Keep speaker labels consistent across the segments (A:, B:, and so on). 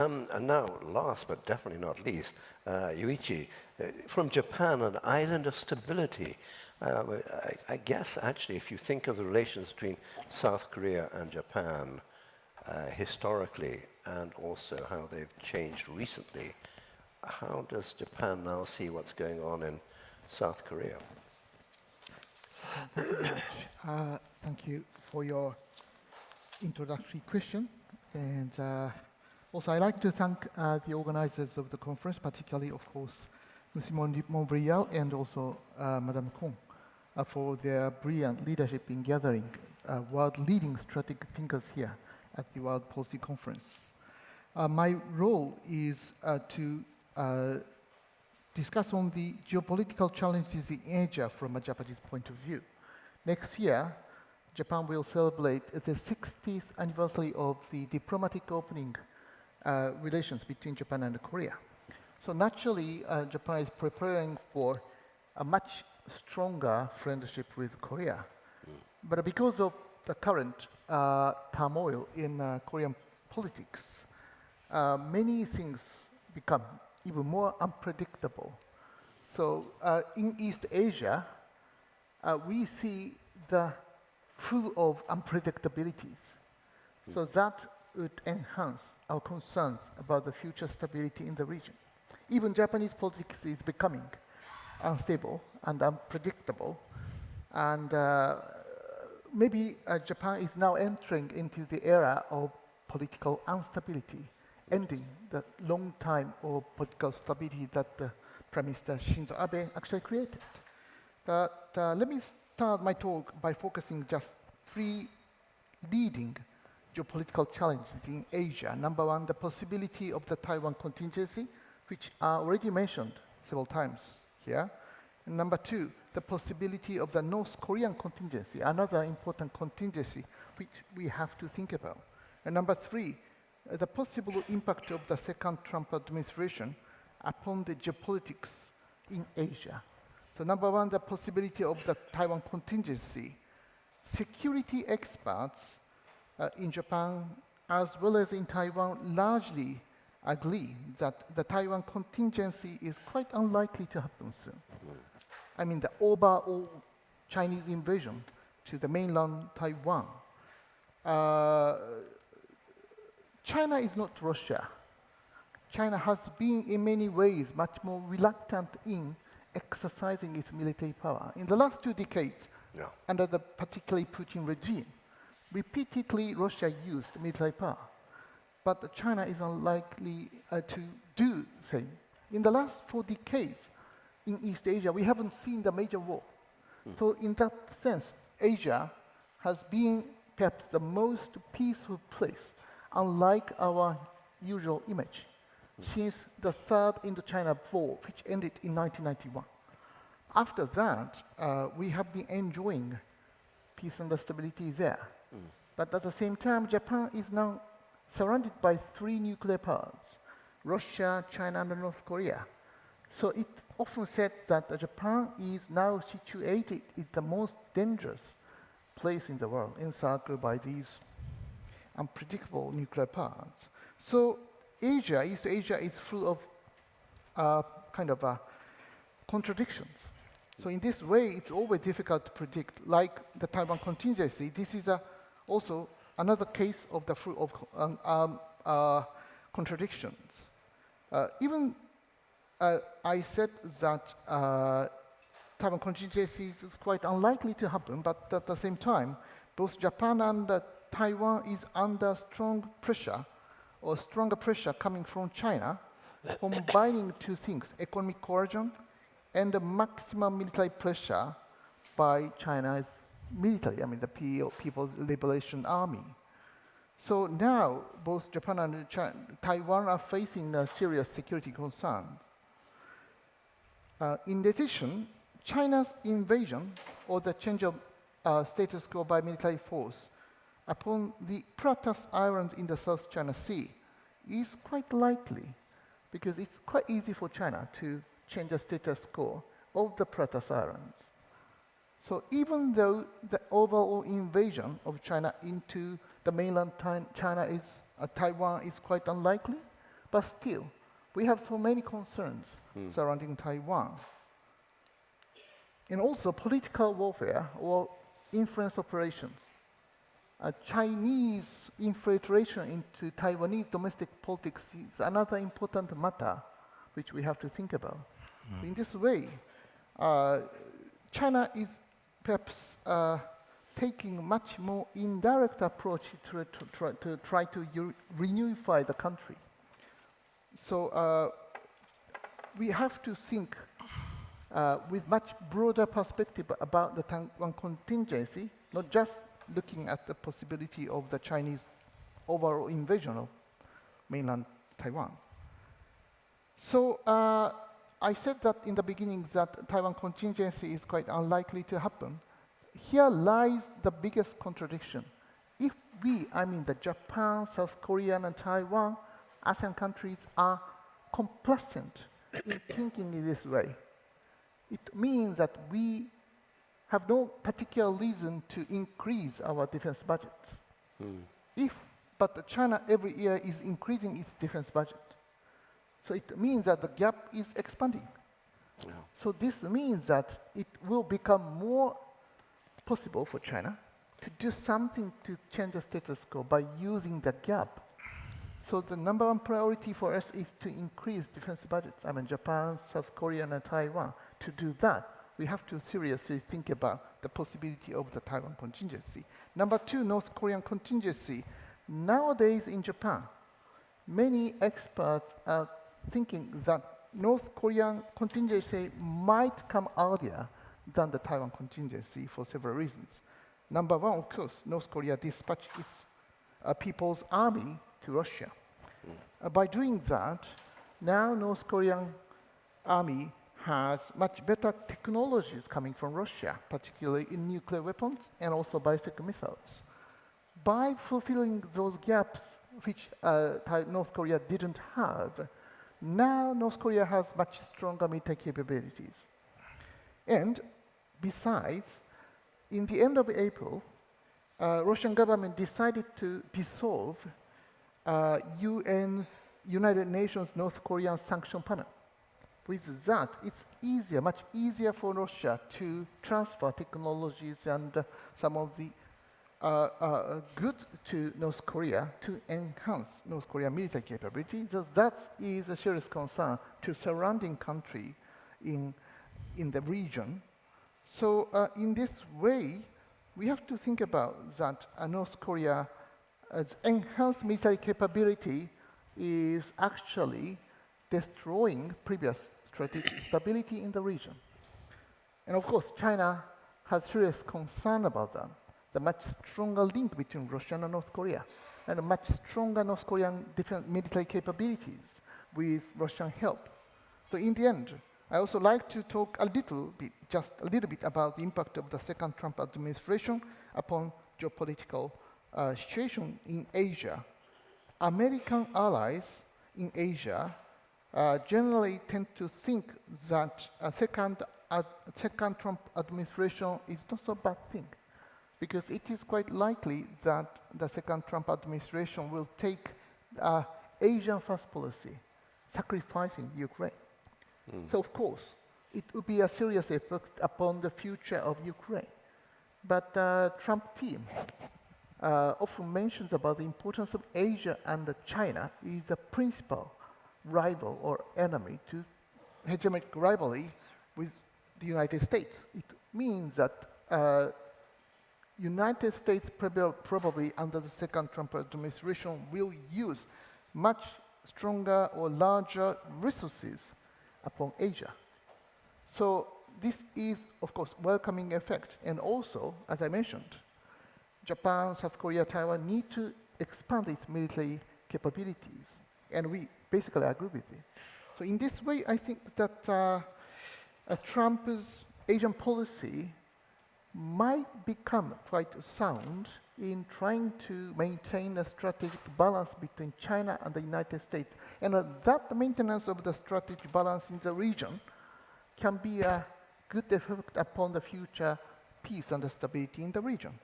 A: And now, last but definitely not least, Yuichi, from Japan, an island of stability. I guess, actually, if you think of the relations between South Korea and Japan historically, and also how they've changed recently, how does Japan now see what's going on in South Korea?
B: Thank you very much. Thank you for your introductory question. And also, I'd like to thank the organizers of the conference, particularly, of course, Monsieur Montbrial and also Madame Kong, for their brilliant leadership in gathering world-leading strategic thinkers here at the World Policy Conference. My role is to discuss on the geopolitical challenges in Asia from a Japanese point of view. Next year, Japan will celebrate the 60th anniversary of the diplomatic opening relations between Japan and Korea. So naturally, Japan is preparing for a much stronger friendship with Korea. But because of the current turmoil in Korean politics, many things become even more unpredictable. So in East Asia, we see the full of unpredictabilities. So that would enhance our concerns about the future stability in the region. Even Japanese politics is becoming unstable and unpredictable. And maybe Japan is now entering into the era of political instability, ending the long time of political stability that Prime Minister Shinzo Abe actually created. But let me start my talk by focusing just three leading geopolitical challenges in Asia. Number one, the possibility of the Taiwan contingency, which I already mentioned several times here. And number two, the possibility of the North Korean contingency, another important contingency which we have to think about. And number three, the possible impact of the second Trump administration upon the geopolitics in Asia. So number one, the possibility of the Taiwan contingency. Security experts in Japan as well as in Taiwan largely agree that the Taiwan contingency is quite unlikely to happen soon. I mean, the overall Chinese invasion to the mainland Taiwan. China is not Russia. China has been in many ways much more reluctant in exercising its military power. In the last 2 decades, under the particularly Putin regime, repeatedly Russia used military power. But China is unlikely to do the same. In the last 4 decades in East Asia, we haven't seen the major war. So in that sense, Asia has been perhaps the most peaceful place, unlike our usual image, since the Third Indochina War, which ended in 1991. After that, we have been enjoying peace and stability there. But at the same time, Japan is now surrounded by 3 nuclear powers, Russia, China, and North Korea. So it often said that Japan is now situated in the most dangerous place in the world, encircled by these unpredictable nuclear powers. So Asia, East Asia, is full of contradictions. So in this way, it's always difficult to predict. Like the Taiwan contingency, this is also another case of the full of contradictions. Even I said that Taiwan contingency is quite unlikely to happen, but at the same time, both Japan and Taiwan is under strong pressure, or stronger pressure coming from China, combining 2 things, economic coercion and the maximum military pressure by China's military, I mean the People's Liberation Army. So now, both Japan and Taiwan are facing serious security concerns. In addition, China's invasion, or the change of status quo by military force upon the Pratas Islands in the South China Sea is quite likely, because it's quite easy for China to change the status quo of the Pratas Islands. So even though the overall invasion of China into the mainland China Taiwan is quite unlikely, But still, we have so many concerns surrounding Taiwan. And also political warfare or influence operations. Chinese infiltration into Taiwanese domestic politics is another important matter which we have to think about. So in this way, China is perhaps taking much more indirect approach to try to reunify the country. So we have to think with much broader perspective about the Taiwan contingency, not just looking at the possibility of the Chinese overall invasion of mainland Taiwan. So I said that in the beginning that Taiwan contingency is quite unlikely to happen. Here lies the biggest contradiction. If we, I mean the Japan, South Korea, and Taiwan, ASEAN countries are complacent in thinking in this way, it means that we have no particular reason to increase our defense budgets. But China every year is increasing its defense budget. So it means that the gap is expanding. Yeah. So this means that it will become more possible for China to do something to change the status quo by using the gap. So the number one priority for us is to increase defense budgets. I mean, Japan, South Korea, and Taiwan. To do that, we have to seriously think about the possibility of the Taiwan contingency. Number two, North Korean contingency. Nowadays in Japan, many experts are thinking that North Korean contingency might come earlier than the Taiwan contingency for several reasons. Number one, of course, North Korea dispatched its people's army to Russia. By doing that, now North Korean army has much better technologies coming from Russia, particularly in nuclear weapons and also ballistic missiles. By fulfilling those gaps which North Korea didn't have, now North Korea has much stronger military capabilities. And besides, in the end of April, Russian government decided to dissolve United Nations North Korean sanction panel. With that, it's easier, much easier for Russia to transfer technologies and some of the goods to North Korea to enhance North Korean military capability. So that is a serious concern to surrounding country in the region. So in this way, we have to think about that North Korea's enhanced military capability is actually destroying previous strategic stability in the region. And of course, China has serious concern about that. The much stronger link between Russia and North Korea, and a much stronger North Korean defense military capabilities with Russian help. So in the end, I also like to talk just a little bit about the impact of the second Trump administration upon geopolitical situation in Asia. American allies in Asia generally tend to think that a second Trump administration is not so bad thing, because it is quite likely that the second Trump administration will take Asian first policy, sacrificing Ukraine. So of course, it would be a serious effect upon the future of Ukraine. But Trump team often mentions about the importance of Asia, and China is a principal rival or enemy to hegemonic rivalry with the United States. It means that United States probably under the second Trump administration will use much stronger or larger resources upon Asia. So this is, of course, welcoming effect. And also, as I mentioned, Japan, South Korea, Taiwan need to expand its military capabilities. And we basically agree with it. So in this way, I think that Trump's Asian policy might become quite sound in trying to maintain a strategic balance between China and the United States. And that maintenance of the strategic balance in the region can be a good effect upon the future peace and stability in the region.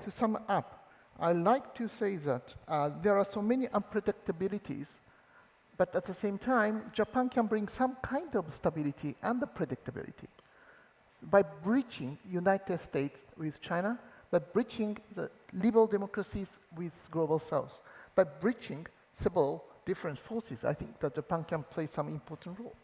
B: To sum up, I like to say that there are so many unpredictabilities But at the same time, Japan can bring some kind of stability and predictability by bridging United States with China, by bridging the liberal democracies with global South, by bridging several different forces. I think that Japan can play some important role.